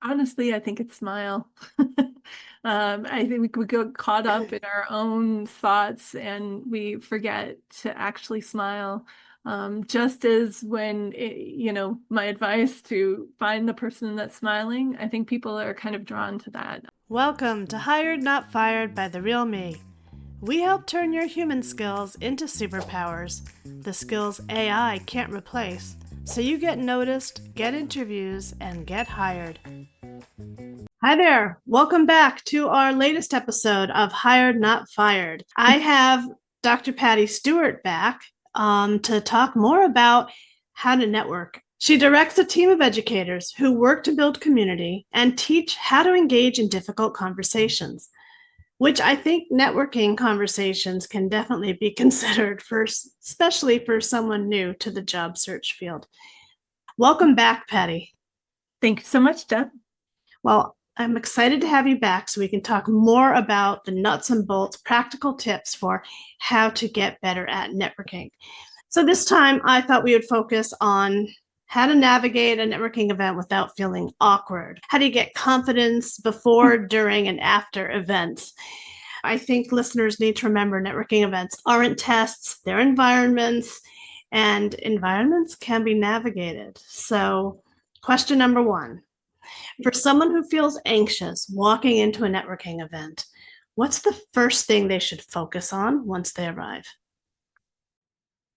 Honestly, I think it's smile. I think we get caught up in our own thoughts and we forget to actually smile. Just as when, my advice to find the person that's smiling, I think people are kind of drawn to that. Welcome to Hired Not Fired by The Real Me. We help turn your human skills into superpowers, the skills AI can't replace, so you get noticed, get interviews, and get hired. Hi there. Welcome back to our latest episode of Hired Not Fired. I have Dr. Patty Stewart back to talk more about how to network. She directs a team of educators who work to build community and teach how to engage in difficult conversations, which I think networking conversations can definitely be considered for, especially for someone new to the job search field. Welcome back, Patty. Thank you so much, Deb. Well, I'm excited to have you back so we can talk more about the nuts and bolts, practical tips for how to get better at networking. So this time I thought we would focus on how to navigate a networking event without feeling awkward. How do you get confidence before, during, and after events? I think listeners need to remember networking events aren't tests, they're environments, and environments can be navigated. So, question number one, for someone who feels anxious walking into a networking event, what's the first thing they should focus on once they arrive?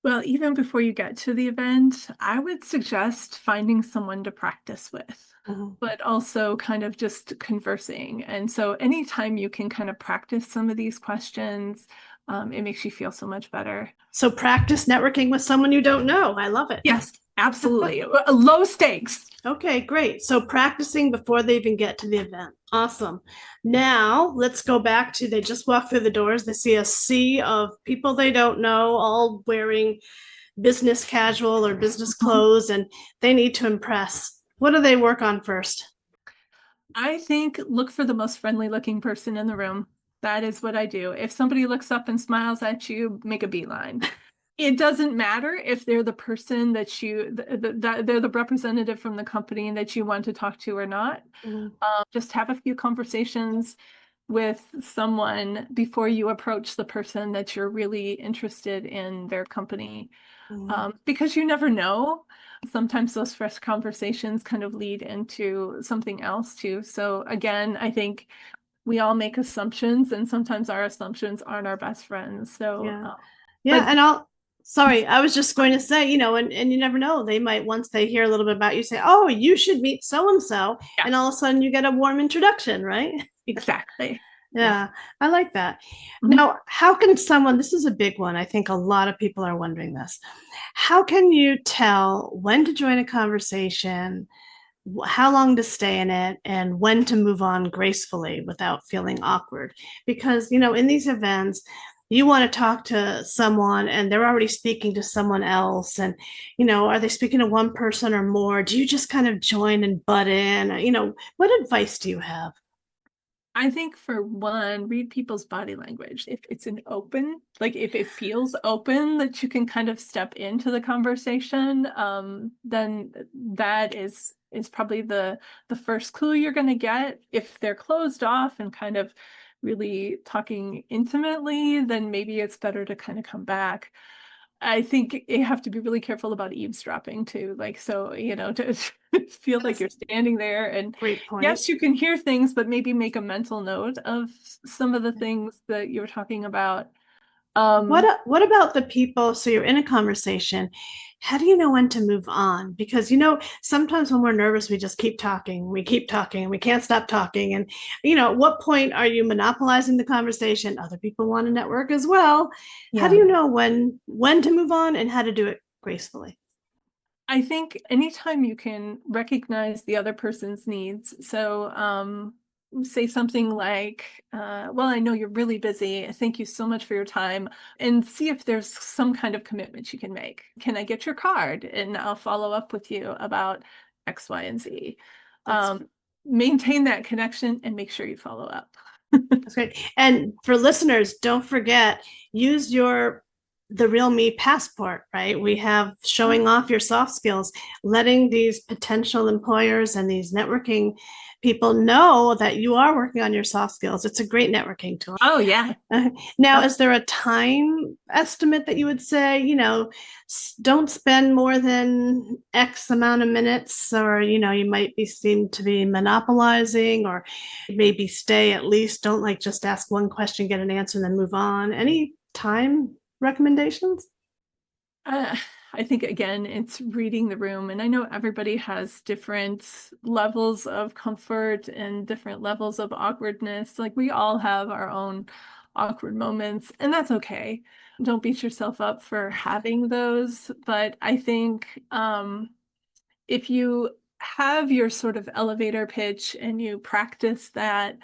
Well, even before you get to the event, I would suggest finding someone to practice with, Mhm. but also kind of just conversing. And so anytime you can kind of practice some of these questions, it makes you feel so much better. So, practice networking with someone you don't know. I love it. Yes, absolutely. Low stakes. Okay, great. So practicing before they even get to the event. Awesome. Now let's go back to they just walk through the doors. They see a sea of people they don't know, all wearing business casual or business Mhm. clothes, and they need to impress. What do they work on first? I think look for the most friendly looking person in the room. That is what I do. If somebody looks up and smiles at you, make a beeline. It doesn't matter if they're the person that they're the representative from the company that you want to talk to or not. Mhm. Just have a few conversations with someone before you approach the person that you're really interested in their company. Mhm. Because you never know. Sometimes those fresh conversations kind of lead into something else too. So again, I think we all make assumptions, and sometimes our assumptions aren't our best friends. So, Yeah. but Yeah. And sorry, I was just going to say, and you never know. They might, once they hear a little bit about you, say, oh, you should meet so and so. And all yes, of a sudden you get a warm introduction, right? exactly. Yes. Yeah, I like that. Mhm. Now, how can someone, this is a big one. I think a lot of people are wondering this. How can you tell when to join a conversation, how long to stay in it, and when to move on gracefully without feeling awkward? Because, in these events, you want to talk to someone and they're already speaking to someone else. And, are they speaking to one person or more? Do you just kind of join and butt in? What advice do you have? I think for one, read people's body language. If it's an open, like if it feels open that you can kind of step into the conversation, then that is probably the first clue you're going to get. If they're closed off and kind of really talking intimately, then maybe it's better to kind of come back. I think you have to be really careful about eavesdropping too. Like, so, to feel like That's you're standing there and great point. yes, you can hear things, but maybe make a mental note of some of the things that you were talking about. Um, What about the people? So you're in a conversation. How do you know when to move on? Because sometimes when we're nervous, we just keep talking, and we can't stop talking. And at what point are you monopolizing the conversation? Other people want to network as well. How do yeah. you know when to move on and how to do it gracefully? I think anytime you can recognize the other person's needs. So, say something like, well, I know you're really busy. Thank you so much for your time. And see if there's some kind of commitment you can make. Can I get your card? And I'll follow up with you about X, Y, and Z. That's Um, Maintain that connection and make sure you follow up. That's great. And for listeners, don't forget, use your the real me passport, right? We have showing off your soft skills, letting these potential employers and these networking people know that you are working on your soft skills. It's a great networking tool. Oh yeah. Now, is there a time estimate that you would say, don't spend more than X amount of minutes, or, you might be seem to be monopolizing, or maybe stay at least, don't like just ask one question, get an answer, and then move on. Any time recommendations? Uh, I think again, it's reading the room, and I know everybody has different levels of comfort and different levels of awkwardness. Like we all have our own awkward moments, and that's okay. Don't beat yourself up for having those, but I think if you have your sort of elevator pitch and you practice that,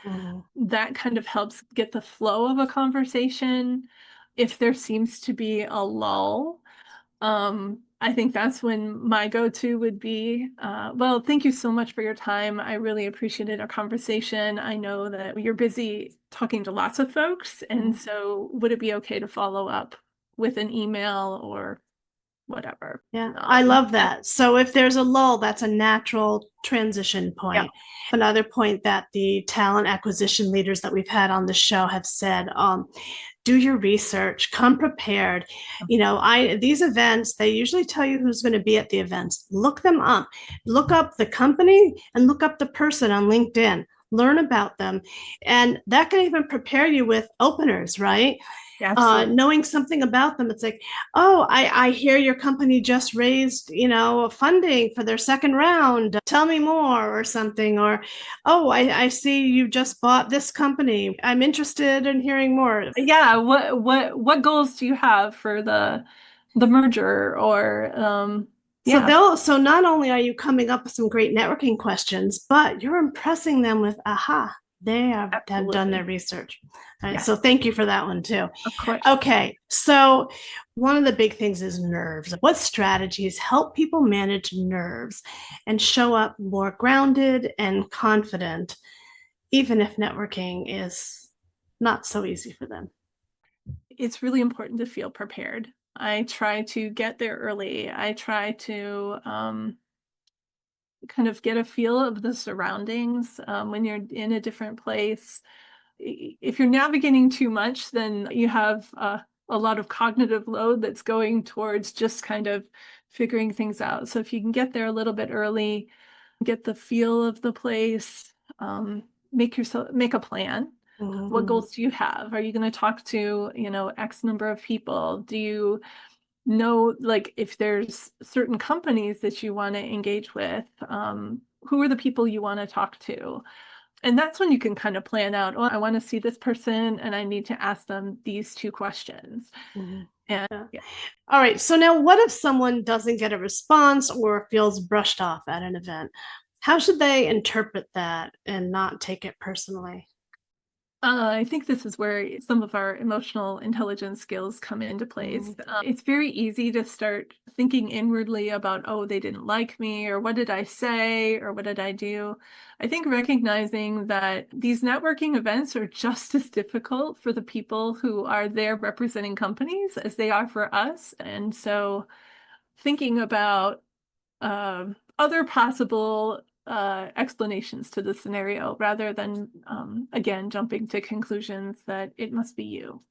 that kind of helps get the flow of a conversation. If there seems to be a lull, I think that's when my go-to would be, well, thank you so much for your time. I really appreciated our conversation. I know that you're busy talking to lots of folks, and so would it be okay to follow up with an email or whatever? Yeah, I love that. So if there's a lull, that's a natural transition Yeah. point. Another point that the talent acquisition leaders that we've had on the show have said, do your research, come prepared. These events, they usually tell you who's going to be at the events. Look them up. Look up the company and look up the person on LinkedIn. Learn about them. And that can even prepare you with openers, right? Knowing something about them. It's like, oh, I hear your company just raised, funding for their second round. Tell me more, or something. Or, oh, I see you just bought this company. I'm interested in hearing more. Yeah, what goals do you have for the merger or So not only are you coming up with some great networking questions, but you're impressing them with, aha, they have done their research. Yes. So thank you for that one too. Of course. Okay, so one of the big things is nerves. What strategies help people manage nerves and show up more grounded and confident, even if networking is not so easy for them? It's really important to feel prepared. I try to get there early. I try to kind of get a feel of the surroundings when you're in a different place. If you're navigating too much, then you have a lot of cognitive load that's going towards just kind of figuring things out. So if you can get there a little bit early, get the feel of the place, make a plan. What goals do you have? Are you going to talk to, X number of people? Do you know, like, if there's certain companies that you want to engage with, who are the people you want to talk to? And that's when you can kind of plan out, oh, I want to see this person and I need to ask them these two questions. And yeah. All right. So now what if someone doesn't get a response or feels brushed off at an event? How should they interpret that and not take it personally? I think this is where some of our emotional intelligence skills come into place. It's very easy to start thinking inwardly about, oh, they didn't like me, or what did I say, or what did I do? I think recognizing that these networking events are just as difficult for the people who are there representing companies as they are for us. And so thinking about other possible explanations to the scenario rather than, again, jumping to conclusions that it must be you.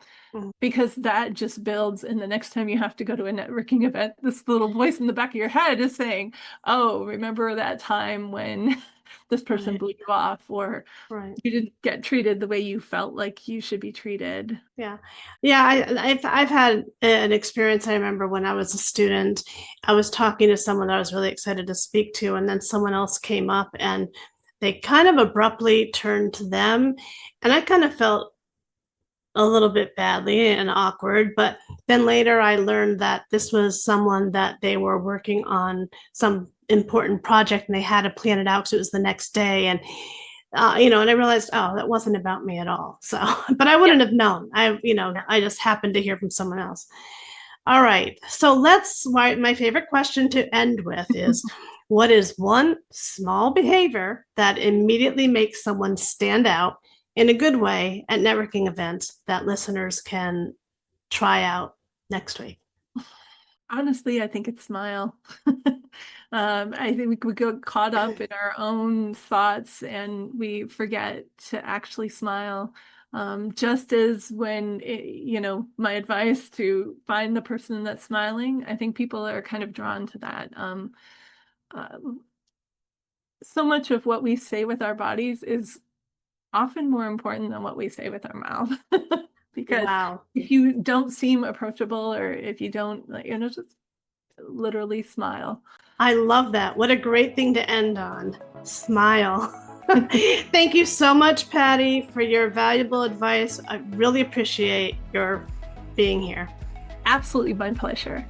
Because that just builds, and the next time you have to go to a networking event, this little voice in the back of your head is saying, oh, remember that time when this person blew you off, or you didn't get treated the way you felt like you should be treated. Yeah. I've had an experience. I remember when I was a student, I was talking to someone I was really excited to speak to, and then someone else came up and they kind of abruptly turned to them. And I kind of felt a little bit badly and awkward. But then later I learned that this was someone that they were working on some important project and they had to plan it out because it was the next day. And and I realized, oh, that wasn't about me at all. So, but I wouldn't have known. I just happened to hear from someone else. All right. So my favorite question to end with is, what is one small behavior that immediately makes someone stand out in a good way at networking events that listeners can try out next week? Honestly, I think it's smile. I think we go caught up in our own thoughts and we forget to actually smile. Just as when, my advice to find the person that's smiling, I think people are kind of drawn to that. Um, so much of what we say with our bodies is often more important than what we say with our mouth. Because Wow. if you don't seem approachable or if you don't, like, just literally smile. I love that. What a great thing to end on. Smile. Thank you so much, Patty, for your valuable advice. I really appreciate your being here. Absolutely my pleasure.